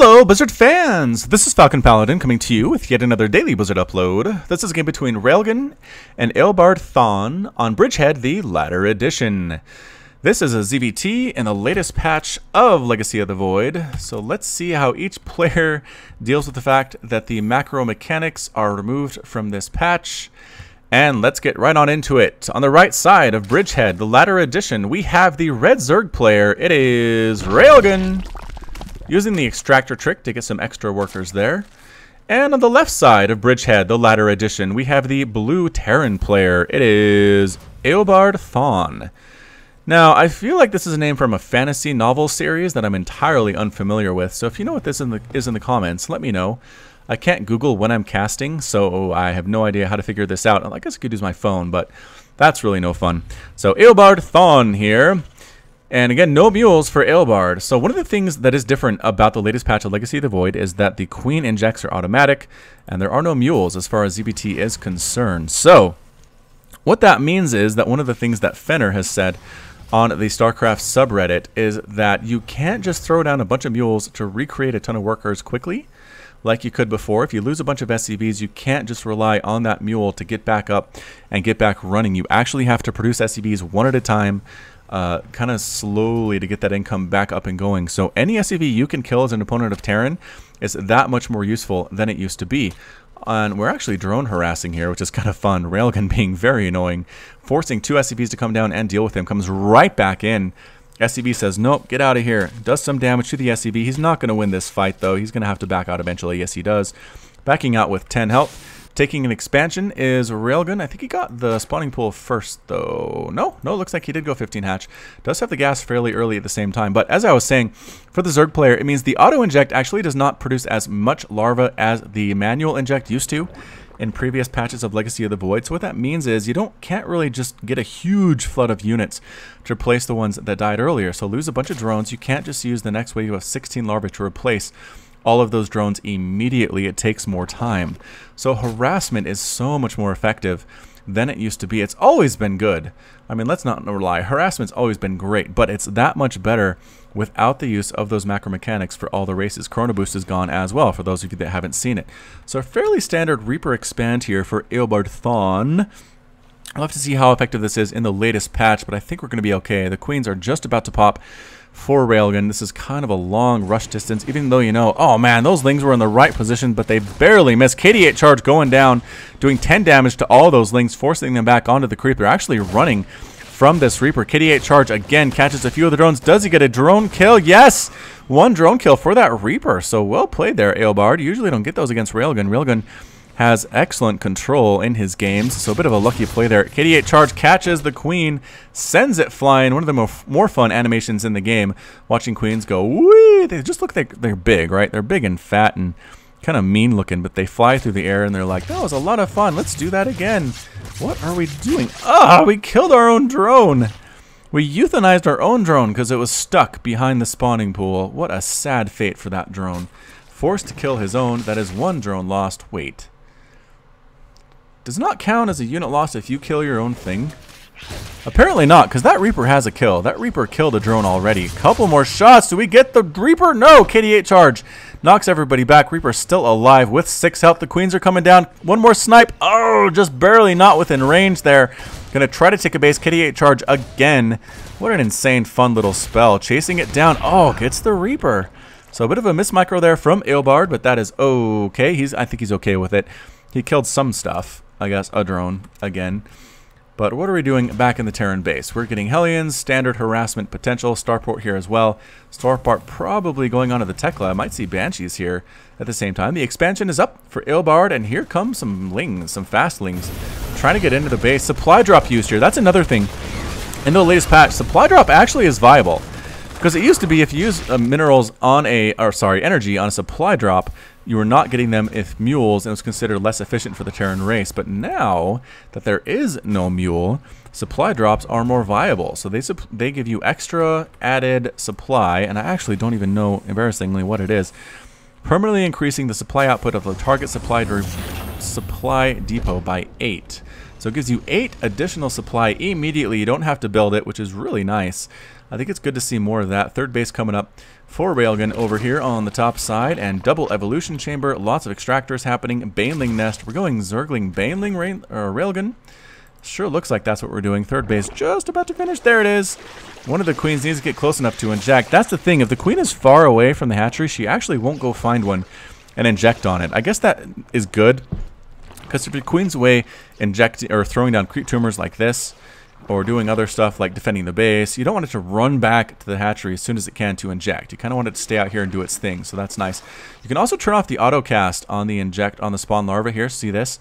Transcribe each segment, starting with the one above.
Hello, Blizzard fans! This is FalconPaladin coming to you with yet another daily Blizzard upload. This is a game between Railgan and EobardThawne on Bridgehead, the latter edition. This is a ZVT in the latest patch of Legacy of the Void, so let's see how each player deals with the fact that the macro mechanics are removed from this patch. And let's get right on into it. On the right side of Bridgehead, the latter edition, we have the red Zerg player. It is Railgan, using the extractor trick to get some extra workers there. And on the left side of Bridgehead, the latter edition, we have the blue Terran player. It is EobardThawne. Now, I feel like this is a name from a fantasy novel series that I'm entirely unfamiliar with, so if you know what this is in the comments, let me know. I can't Google when I'm casting, so I have no idea how to figure this out. I guess I could use my phone, but that's really no fun. So, EobardThawne here. And again, no mules for Eobard. So one of the things that is different about the latest patch of Legacy of the Void is that the Queen injects are automatic, and there are no mules as far as ZBT is concerned. So what that means is that one of the things that Fenner has said on the StarCraft subreddit is that you can't just throw down a bunch of mules to recreate a ton of workers quickly like you could before. If you lose a bunch of SCVs, you can't just rely on that mule to get back up and get back running. You actually have to produce SCVs one at a time, kind of slowly to get that income back up and going. So any SCV you can kill as an opponent of Terran is that much more useful than it used to be. And we're actually drone harassing here, which is kind of fun. Railgun being very annoying, forcing two SCVs to come down and deal with him, comes right back in. SCV says, nope, get out of here. Does some damage to the SCV. He's not going to win this fight, though. He's going to have to back out eventually. Yes, he does. Backing out with 10 health. Taking an expansion is Railgun. I think he got the spawning pool first, though. No, looks like he did go 15 hatch. Does have the gas fairly early at the same time. But as I was saying, for the Zerg player, it means the auto-inject actually does not produce as much larva as the manual inject used to in previous patches of Legacy of the Void. So what that means is you can't really just get a huge flood of units to replace the ones that died earlier. So lose a bunch of drones. You can't just use the next wave of 16 larvae to replace all of those drones immediately. It takes more time. So harassment is so much more effective than it used to be. It's always been good. I mean, let's not lie. Harassment's always been great, but it's that much better without the use of those macro mechanics for all the races. Chrono Boost is gone as well, for those of you that haven't seen it. So a fairly standard Reaper expand here for EobardThawne. I'll have to see how effective this is in the latest patch, but I think we're going to be okay. The Queens are just about to pop for Railgun. This is kind of a long rush distance, even though, you know, oh man, those Lings were in the right position, but they barely missed. KD8 charge going down, doing 10 damage to all those Lings, forcing them back onto the creep. They're actually running from this Reaper. KD8 charge again, catches a few of the drones. Does he get a drone kill? Yes! One drone kill for that Reaper. So well played there, Eobard. You usually don't get those against Railgun. Railgun has excellent control in his games, so a bit of a lucky play there. KD8 charge catches the Queen, sends it flying. One of the more fun animations in the game, watching Queens go, whee! They just look like they're big, right? They're big and fat and kind of mean looking, but they fly through the air and they're like, that was a lot of fun. Let's do that again. What are we doing? Ah, we killed our own drone. We euthanized our own drone because it was stuck behind the spawning pool. What a sad fate for that drone. Forced to kill his own. That is one drone lost. Wait. Does not count as a unit lost if you kill your own thing? Apparently not, because that Reaper has a kill. That Reaper killed a drone already. Couple more shots. Do we get the Reaper? No. KD8 charge knocks everybody back. Reaper still alive with 6 health. The Queens are coming down. One more snipe. Oh, just barely not within range there. Gonna try to take a base. KD8 charge again. What an insane fun little spell. Chasing it down. Oh, gets the Reaper. So a bit of a miss micro there from Eobard, but that is okay. I think he's okay with it. He killed some stuff. I guess a drone again. But what are we doing back in the Terran base? We're getting Hellions, standard harassment potential, Starport here as well. Starport probably going on to the Tech Lab. Might see Banshees here at the same time. The expansion is up for Eobard, and here come some Lings, some fast Lings, trying to get into the base. Supply drop used here. That's another thing. In the latest patch, supply drop actually is viable. Because it used to be if you use energy on a supply drop, you were not getting them with mules, and it was considered less efficient for the Terran race. But now that there is no mule, supply drops are more viable. So they give you extra added supply, and I actually don't even know, embarrassingly, what it is. Permanently increasing the supply output of the target supply depot by 8. So it gives you 8 additional supply immediately. You don't have to build it, which is really nice. I think it's good to see more of that. Third base coming up for Railgan over here on the top side, and double evolution chamber, lots of extractors happening. Baneling nest, we're going Zergling, Baneling, Railgan. Sure looks like that's what we're doing. Third base just about to finish. There it is. One of the queens needs to get close enough to inject. That's the thing. If the queen is far away from the hatchery, she actually won't go find one and inject on it. I guess that is good, because if your queen's away injecting or throwing down creep tumors like this, or doing other stuff like defending the base, you don't want it to run back to the hatchery as soon as it can to inject. You kind of want it to stay out here and do its thing, so that's nice. You can also turn off the auto cast on the inject on the spawn larva here. See this?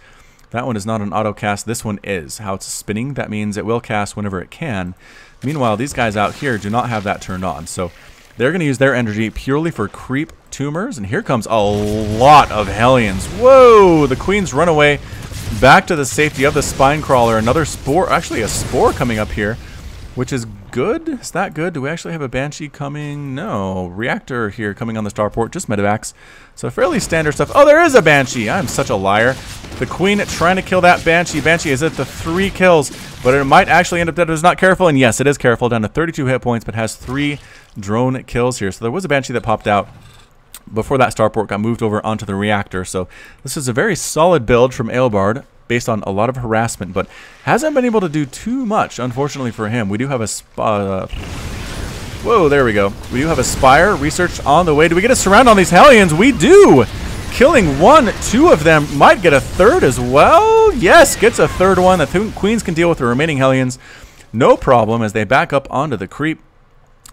That one is not an auto cast. This one is. How it's spinning, that means it will cast whenever it can. Meanwhile, these guys out here do not have that turned on, so they're going to use their energy purely for creep tumors. And here comes a lot of Hellions. Whoa! The queens run away back to the safety of the spine crawler. Another spore, actually a spore coming up here, which is good. Is that good? Do we actually have a Banshee coming? No. Reactor here coming on the starport, just medevacs. So fairly standard stuff. Oh, there is a Banshee. I'm such a liar. The queen trying to kill that Banshee. Banshee is at the 3 kills, but it might actually end up dead if it's not careful. And yes, it is careful, down to 32 hit points, but has 3 drone kills here. So there was a Banshee that popped out before that starport got moved over onto the reactor. So this is a very solid build from Eobard, based on a lot of harassment, but hasn't been able to do too much, unfortunately for him. We do have a whoa, there we go. We do have a Spire research on the way. Do we get a surround on these Hellions? We do! Killing 1, 2 of them. Might get a third as well. Yes, gets a third one. The queens can deal with the remaining Hellions no problem as they back up onto the creep.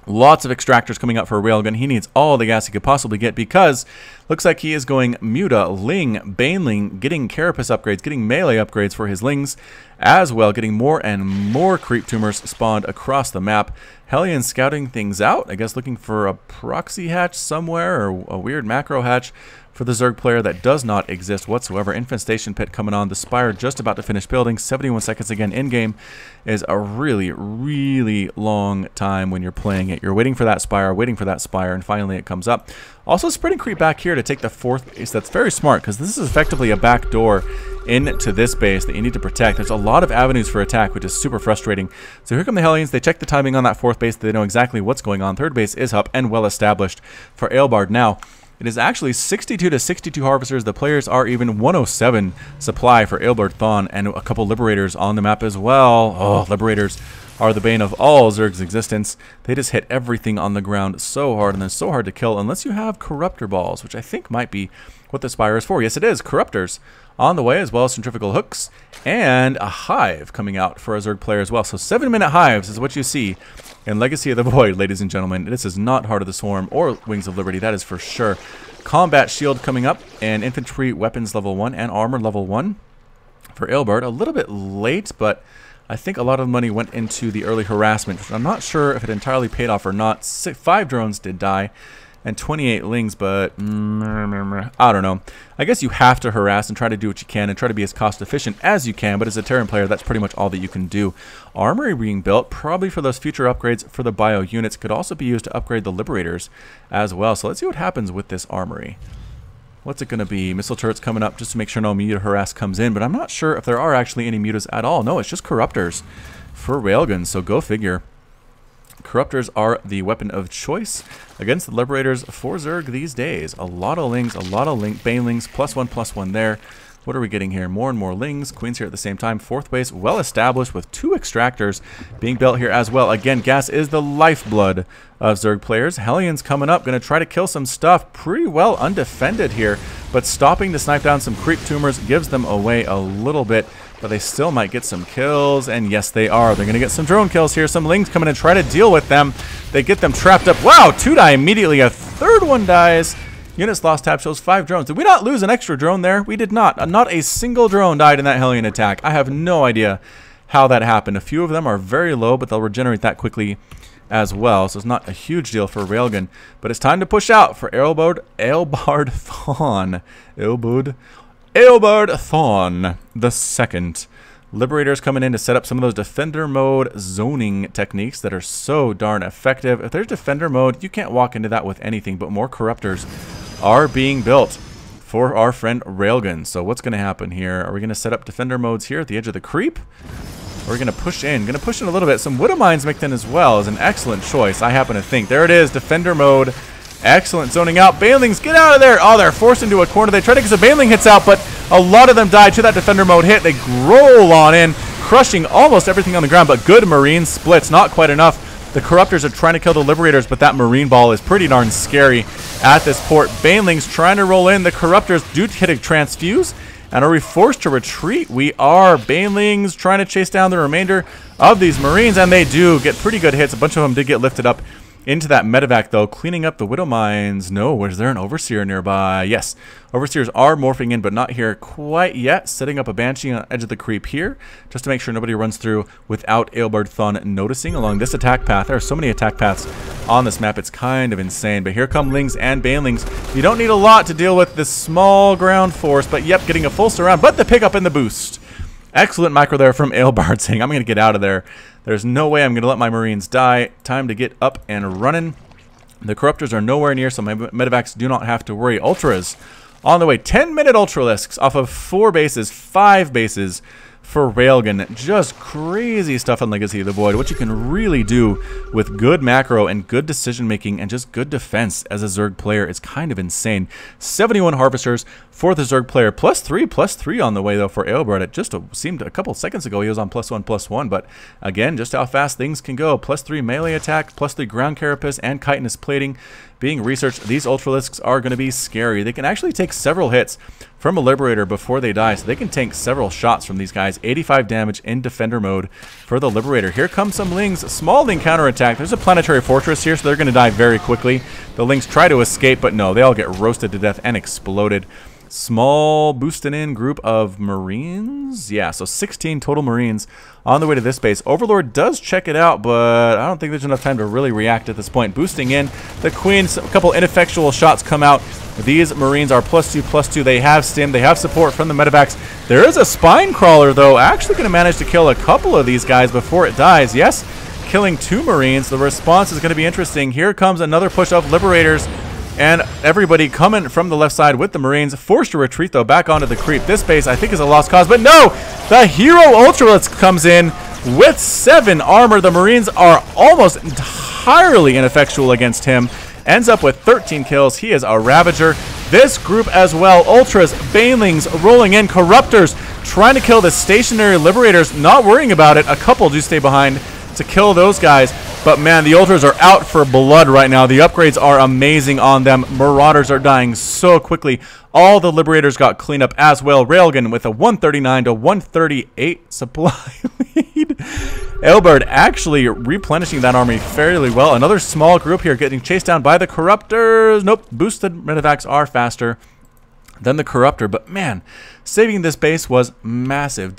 Lots of extractors coming up for Railgun. He needs all the gas he could possibly get because looks like he is going Muta, Ling, Baneling, getting Carapace upgrades, getting melee upgrades for his Lings, as well getting more and more creep tumors spawned across the map. Hellion scouting things out, I guess looking for a proxy hatch somewhere or a weird macro hatch for the Zerg player that does not exist whatsoever. Infestation pit coming on. The Spire just about to finish building. 71 seconds again in-game is a really, really long time when you're playing it. You're waiting for that Spire, and finally it comes up. Also spreading creep back here to take the 4th base. That's very smart because this is effectively a back door into this base that you need to protect. There's a lot of avenues for attack, which is super frustrating. So here come the Hellions. They check the timing on that 4th base. They know exactly what's going on. 3rd base is up and well established for Eobard now. It is actually 62 to 62 harvesters. The players are even 107 supply for EobardThawne and a couple Liberators on the map as well. Oh, Liberators are the bane of all Zerg's existence. They just hit everything on the ground so hard, and they're so hard to kill unless you have Corruptor Balls, which I think might be what the Spire is for. Yes, it is. Corruptors on the way, as well as centrifugal hooks, and a hive coming out for a Zerg player as well. So 7-minute hives is what you see in Legacy of the Void, ladies and gentlemen. This is not Heart of the Swarm or Wings of Liberty, that is for sure. Combat Shield coming up, and Infantry Weapons level 1 and Armor level 1 for Eobard. A little bit late, but I think a lot of money went into the early harassment, which I'm not sure if it entirely paid off or not. 5 drones did die, and 28 Lings, but I don't know. I guess you have to harass and try to do what you can and try to be as cost efficient as you can, but as a Terran player, that's pretty much all that you can do. Armory being built, probably for those future upgrades for the bio units, could also be used to upgrade the Liberators as well. So let's see what happens with this armory. What's it going to be? Missile turrets coming up just to make sure no Muta harass comes in, but I'm not sure if there are actually any Mutas at all. No, it's just Corruptors for Railgun, so go figure. Corruptors are the weapon of choice against the Liberators for Zerg these days. A lot of Lings, a lot of Banelings, +1/+1 there. What are we getting here? More and more Lings. Queens here at the same time. 4th base well established with 2 extractors being built here as well. Again, gas is the lifeblood of Zerg players. Hellions coming up. Going to try to kill some stuff. Pretty well undefended here, but stopping to snipe down some creep tumors gives them away a little bit. But they still might get some kills, and yes, they are. They're going to get some drone kills here. Some Lings coming and try to deal with them. They get them trapped up. Wow, 2 die immediately. A 3rd one dies. Units lost tab shows 5 drones. Did we not lose an extra drone there? We did not. Not a single drone died in that Hellion attack. I have no idea how that happened. A few of them are very low, but they'll regenerate that quickly as well. So it's not a huge deal for Railgun. But it's time to push out for EobardThawne. EobardThawne the second. Liberators coming in to set up some of those defender mode zoning techniques that are so darn effective. If there's defender mode, you can't walk into that with anything, but more Corruptors are being built for our friend Railgan. So what's going to happen here? Are we going to set up defender modes here at the edge of the creep? Or are we going to push in? Going to push in a little bit. Some Widow Mines mixed in as well is an excellent choice, I happen to think. There it is, defender mode. Excellent zoning out. Banelings, get out of there. Oh, they're forced into a corner. They try to get some Baneling hits out, but a lot of them die to that defender mode hit. They roll on in, crushing almost everything on the ground, but good Marine splits. Not quite enough. The Corruptors are trying to kill the Liberators, but that Marine ball is pretty darn scary at this port. Banelings trying to roll in. The Corruptors do hit a transfuse. And are we forced to retreat? We are. Banelings trying to chase down the remainder of these Marines, and they do get pretty good hits. A bunch of them did get lifted up into that medevac, though, cleaning up the Widow Mines. No, is there an Overseer nearby? Yes, Overseers are morphing in, but not here quite yet. Setting up a Banshee on the edge of the creep here, just to make sure nobody runs through without EobardThawne noticing along this attack path. There are so many attack paths on this map, it's kind of insane. But here come Lings and Banelings. You don't need a lot to deal with this small ground force, but yep, getting a full surround, but the pickup and the boost. Excellent micro there from Eobard saying, I'm going to get out of there. There's no way I'm going to let my Marines die. Time to get up and running. The Corruptors are nowhere near, so my medevacs do not have to worry. Ultras on the way. 10-minute Ultralisks off of 4 bases, 5 bases for Railgan. Just crazy stuff on Legacy of the Void. What you can really do with good macro and good decision making and just good defense as a Zerg player is kind of insane. 71 Harvesters for the Zerg player. +3/+3 on the way though for Eobard. It just seemed a couple seconds ago he was on +1/+1, but again, just how fast things can go. +3 melee attack, +3 ground carapace and chitinous plating being researched. These Ultralisks are going to be scary. They can actually take several hits from a Liberator before they die, so they can tank several shots from these guys. 85 damage in defender mode for the Liberator. Here come some Lings. Small Ling counterattack. There's a planetary fortress here, so they're going to die very quickly. The Lings try to escape, but no, they all get roasted to death and exploded. Small boosted in group of Marines. Yeah, so 16 total Marines on the way to this base. Overlord does check it out, but I don't think there's enough time to really react at this point. Boosting in the Queen, a couple ineffectual shots come out. These Marines are +2/+2. They have stim, they have support from the medevacs. There is a spine crawler though, actually going to manage to kill a couple of these guys before it dies. Yes, killing 2 Marines. The response is going to be interesting. Here comes another push of Liberators. And everybody coming from the left side with the Marines. Forced to retreat, though, back onto the creep. This base, I think, is a lost cause. But no! The Hero Ultralisk comes in with 7 armor. The Marines are almost entirely ineffectual against him. Ends up with 13 kills. He is a Ravager. This group as well. Ultras, Banelings rolling in. Corruptors trying to kill the stationary Liberators. Not worrying about it. A couple do stay behind to kill those guys. But man, the Ultras are out for blood right now. The upgrades are amazing on them. Marauders are dying so quickly. All the Liberators got cleaned up as well. Railgan with a 139 to 138 supply lead. Eobard actually replenishing that army fairly well. Another small group here getting chased down by the Corruptors. Nope, boosted medevacs are faster than the Corruptor. But man, saving this base was massive.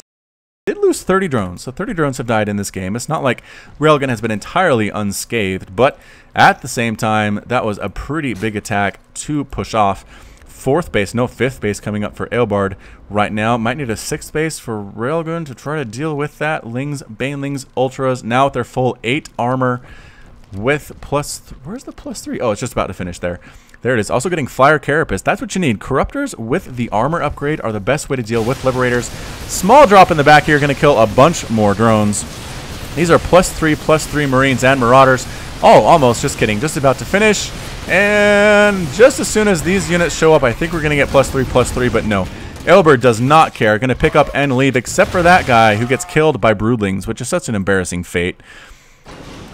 Did lose 30 drones, so 30 drones have died in this game. It's not like Railgun has been entirely unscathed, but at the same time, that was a pretty big attack to push off. 4th base, no 5th base coming up for Eobard right now. Might need a 6th base for Railgun to try to deal with that. Lings, Banelings, Ultras, now with their full 8 armor with where's the +3? Oh, it's just about to finish there. There it is. Also getting Flyer Carapace. That's what you need. Corruptors with the armor upgrade are the best way to deal with Liberators. Small drop in the back here. Going to kill a bunch more drones. These are +3/+3 Marines and Marauders. Oh, almost. Just kidding. Just about to finish. And just as soon as these units show up, I think we're going to get +3/+3, but no. Eobard does not care. Going to pick up and leave, except for that guy who gets killed by Broodlings, which is such an embarrassing fate.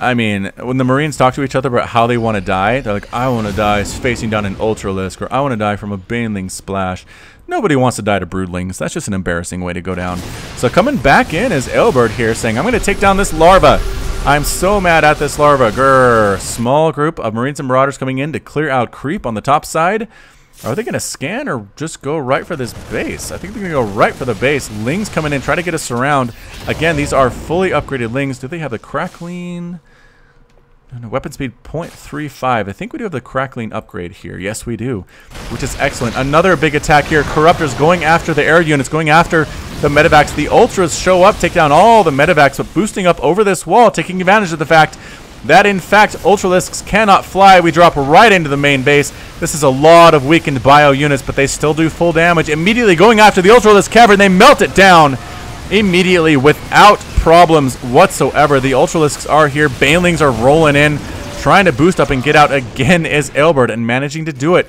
I mean, when the Marines talk to each other about how they want to die, they're like, I want to die facing down an Ultralisk, or I want to die from a Baneling splash. Nobody wants to die to Broodlings. That's just an embarrassing way to go down. So coming back in is Eobard here saying, I'm going to take down this larva. I'm so mad at this larva. Grrr. Small group of Marines and Marauders coming in to clear out creep on the top side. Are they going to scan or just go right for this base? I think they're going to go right for the base. Lings coming in, try to get us around. Again, these are fully upgraded Lings. Do they have the crackling? Weapon speed 0.35. I think we do have the crackling upgrade here. Yes, we do, which is excellent. Another big attack here. Corruptors going after the air units, going after the medevacs. The Ultras show up, take down all the medevacs, but boosting up over this wall, taking advantage of the fact that in fact Ultralisks cannot fly. We drop right into the main base. This is a lot of weakened bio units, but they still do full damage. Immediately going after the Ultralisk cavern, they melt it down immediately without problems whatsoever. The Ultralisks are here. Banelings are rolling in, trying to boost up and get out. Again is Eobard, and managing to do it.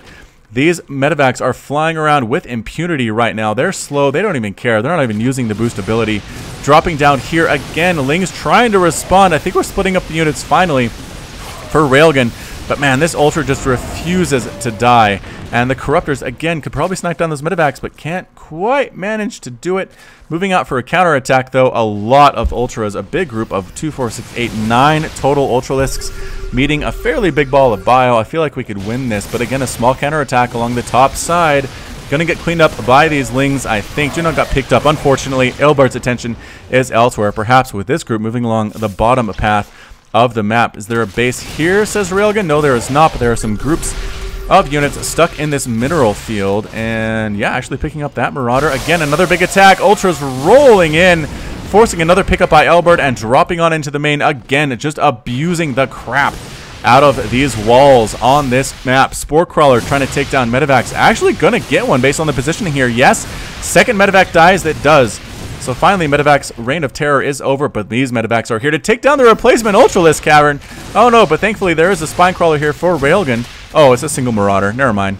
These medevacs are flying around with impunity right now. They're slow. They don't even care. They're not even using the boost ability. Dropping down here again. Ling's trying to respond. I think we're splitting up the units finally for Railgan. But man, this Ultra just refuses to die. And the Corruptors, again, could probably snipe down those medevacs, but can't quite manage to do it. Moving out for a counterattack, though, a lot of Ultras, a big group of 2, 4, 6, 8, 9 total Ultralisks, meeting a fairly big ball of bio. I feel like we could win this, but again, a small counterattack along the top side. Gonna get cleaned up by these Lings, I think. Juno got picked up. Unfortunately, Eobard's attention is elsewhere, perhaps with this group moving along the bottom path of the map. Is there a base here, says Railgan? No, there is not, but there are some groups of units stuck in this mineral field. And yeah, actually picking up that Marauder. Again, another big attack. Ultras rolling in, forcing another pickup by Eobard and dropping on into the main. Again, just abusing the crap out of these walls on this map. Spore Crawler trying to take down medevacs. Actually gonna get one based on the positioning here. Yes, second medevac dies. That does. So finally, Medevac's reign of terror is over, but these Medevacs are here to take down the replacement Ultralisk cavern. Oh no, but thankfully there is a Spine Crawler here for Railgan. Oh, it's a single Marauder. Never mind.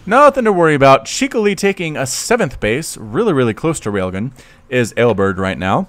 Nothing to worry about. Cheekily taking a 7th base, really close to Railgan, is Eobard right now,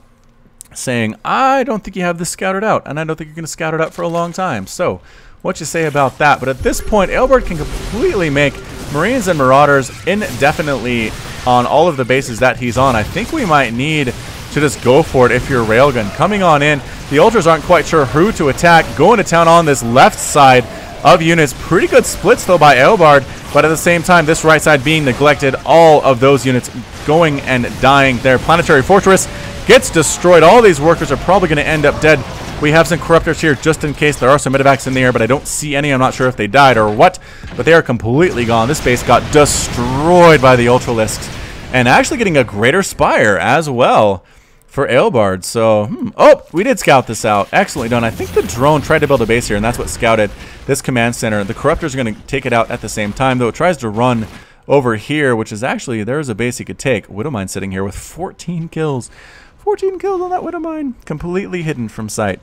saying, I don't think you have this scouted out, and I don't think you're going to scout it out for a long time. So, what you say about that? But at this point, Eobard can completely make Marines and Marauders indefinitely on all of the bases that he's on. I think we might need to just go for it if you're Railgun. Coming on in, the Ultras aren't quite sure who to attack. Going to town on this left side of units. Pretty good splits though by Eobard, but at the same time, this right side being neglected. All of those units going and dying. Their planetary fortress gets destroyed. All these workers are probably going to end up dead. We have some Corruptors here just in case. There are some Medevacs in the air, but I don't see any. I'm not sure if they died or what, but they are completely gone. This base got destroyed by the Ultralisks, and actually getting a greater spire as well for Eobard. So, oh, we did scout this out. Excellently done. I think the drone tried to build a base here, and that's what scouted this command center. The Corruptors are going to take it out at the same time, though it tries to run over here, which is actually, there's a base he could take. Widowmine sitting here with 14 kills. 14 kills on that Widowmine, completely hidden from sight.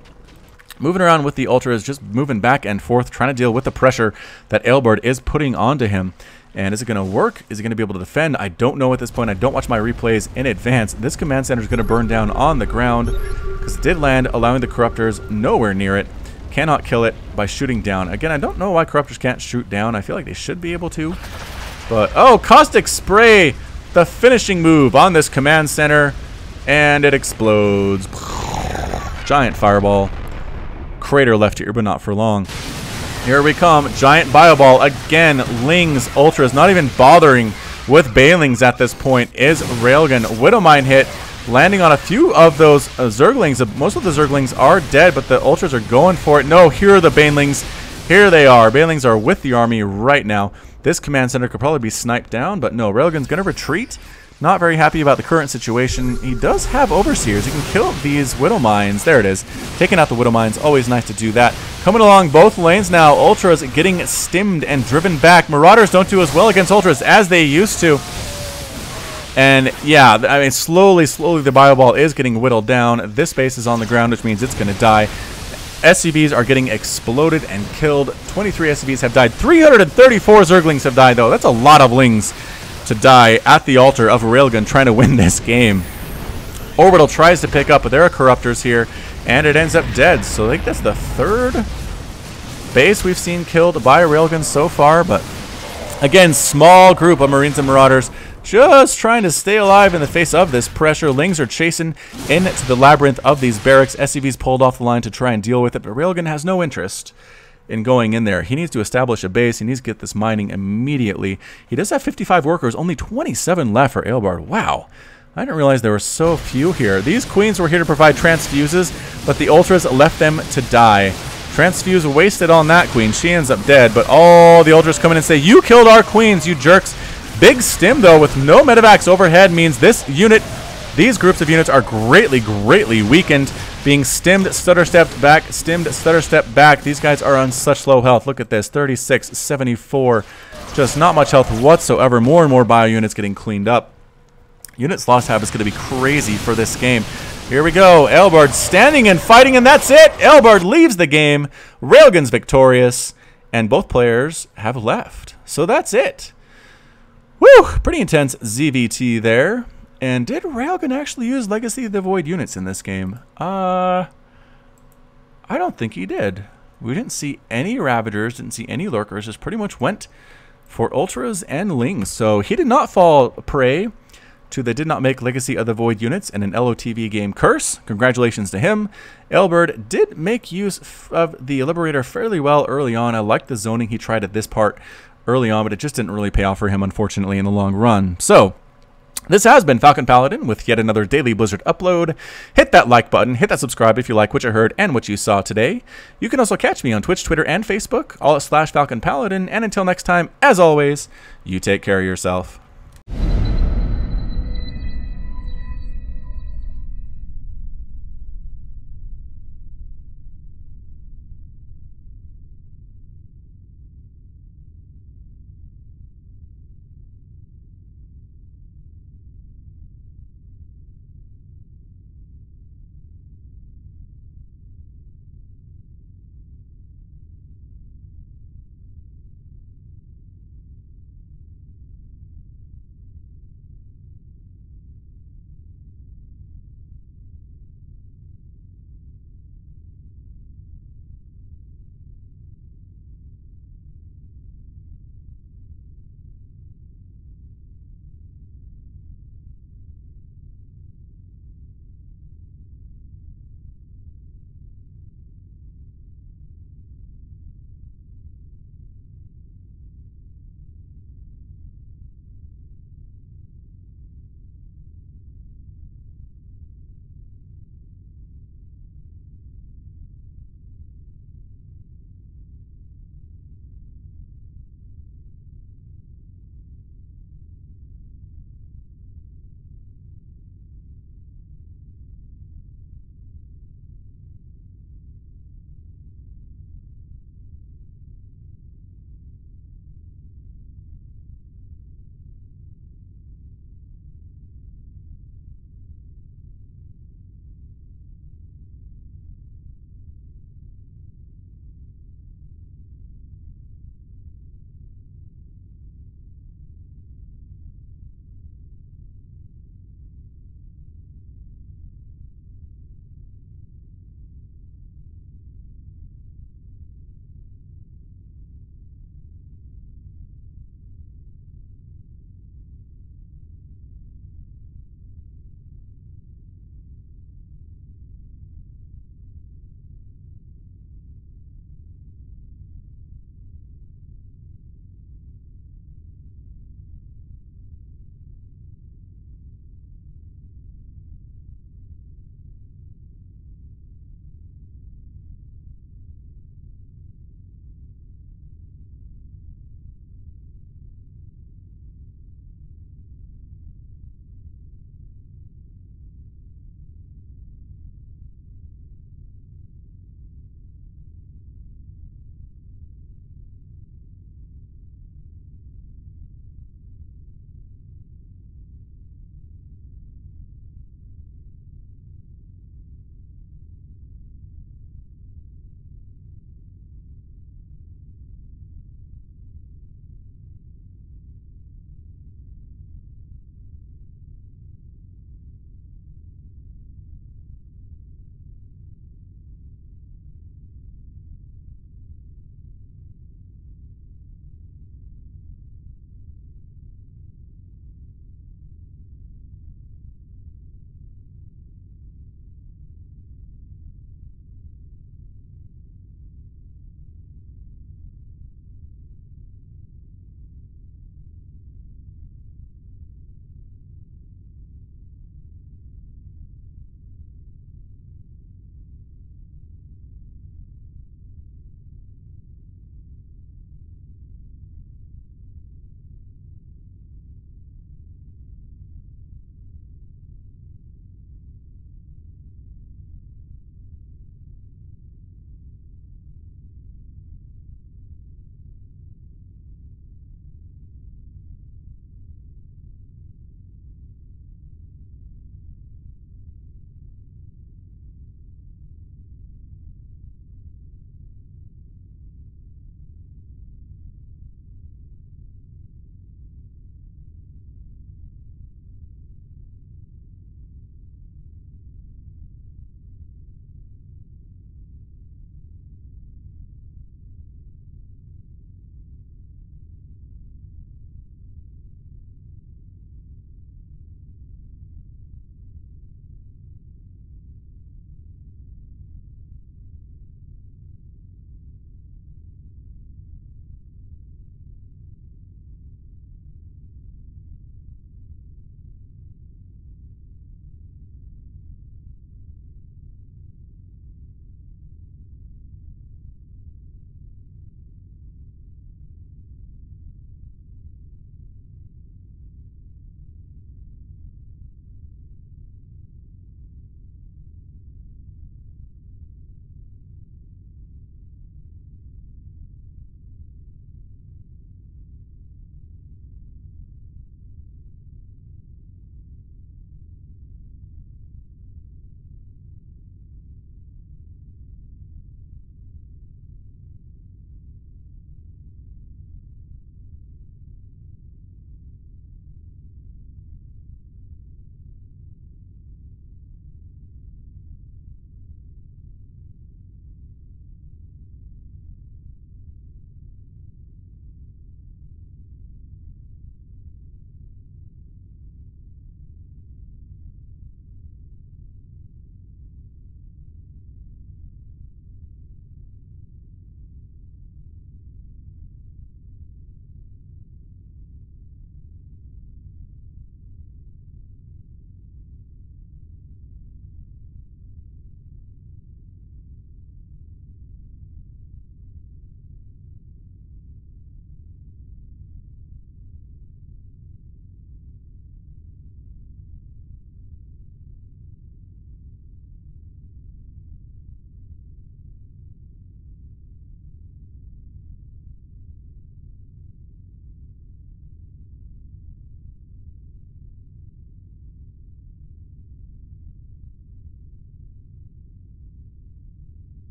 Moving around with the Ultras, just moving back and forth, trying to deal with the pressure that Eobard is putting onto him. And is it going to work? Is he going to be able to defend? I don't know at this point. I don't watch my replays in advance. This command center is going to burn down on the ground because it did land, allowing the Corruptors nowhere near it. Cannot kill it by shooting down. Again, I don't know why Corruptors can't shoot down. I feel like they should be able to. But, oh, Caustic Spray, the finishing move on this command center. And it explodes. Giant fireball. Crater left here, but not for long. Here we come. Giant bioball. Again, Lings, Ultras, not even bothering with Banelings at this point, is Railgun. Widowmine hit, landing on a few of those Zerglings. Most of the Zerglings are dead, but the Ultras are going for it. No, here are the Banelings. Here they are. Banelings are with the army right now. This command center could probably be sniped down, but no, Railgun's going to retreat. Not very happy about the current situation. He does have Overseers. He can kill these Widowmines. There it is. Taking out the Widowmines. Always nice to do that. Coming along both lanes now. Ultras getting stimmed and driven back. Marauders don't do as well against Ultras as they used to. And yeah, I mean, slowly the Bioball is getting whittled down. This base is on the ground, which means it's going to die. SCVs are getting exploded and killed. 23 SCVs have died. 334 Zerglings have died, though. That's a lot of Lings to die at the altar of Railgun trying to win this game. Orbital tries to pick up, but there are Corruptors here, and it ends up dead. So I think that's the 3rd base we've seen killed by Railgun so far. But again, small group of Marines and Marauders just trying to stay alive in the face of this pressure. Lings are chasing into the labyrinth of these barracks. SCVs pulled off the line to try and deal with it, but Railgun has no interest in going in there. He needs to establish a base. He needs to get this mining immediately. He does have 55 workers, only 27 left for Eobard. Wow. I didn't realize there were so few here. These queens were here to provide transfuses, but the Ultras left them to die. Transfuse wasted on that queen. She ends up dead, but all the Ultras come in and say, you killed our queens, you jerks. Big stim, though, with no medevacs overhead means this unit, these groups of units are greatly weakened. being stimmed, stutter stepped back, stimmed, stutter stepped back. These guys are on such low health. Look at this, 36, 74. Just not much health whatsoever. More and more bio units getting cleaned up. Units lost tab is going to be crazy for this game. Here we go. Eobard standing and fighting, and that's it. Eobard leaves the game. Railgan's victorious, and both players have left. So that's it. Woo! Pretty intense ZVT there. And did Railgan actually use Legacy of the Void units in this game? I don't think he did. We didn't see any Ravagers, didn't see any Lurkers. Just pretty much went for Ultras and Lings. So he did not fall prey to the did not make Legacy of the Void units in an LOTV game curse. Congratulations to him. Eobard did make use of the Liberator fairly well early on. I liked the zoning he tried at this part early on, but it just didn't really pay off for him, unfortunately, in the long run. So this has been FalconPaladin with yet another Daily Blizzard upload. Hit that like button, hit that subscribe if you like what you heard and what you saw today. You can also catch me on Twitch, Twitter, and Facebook, all at /FalconPaladin. And until next time, as always, you take care of yourself.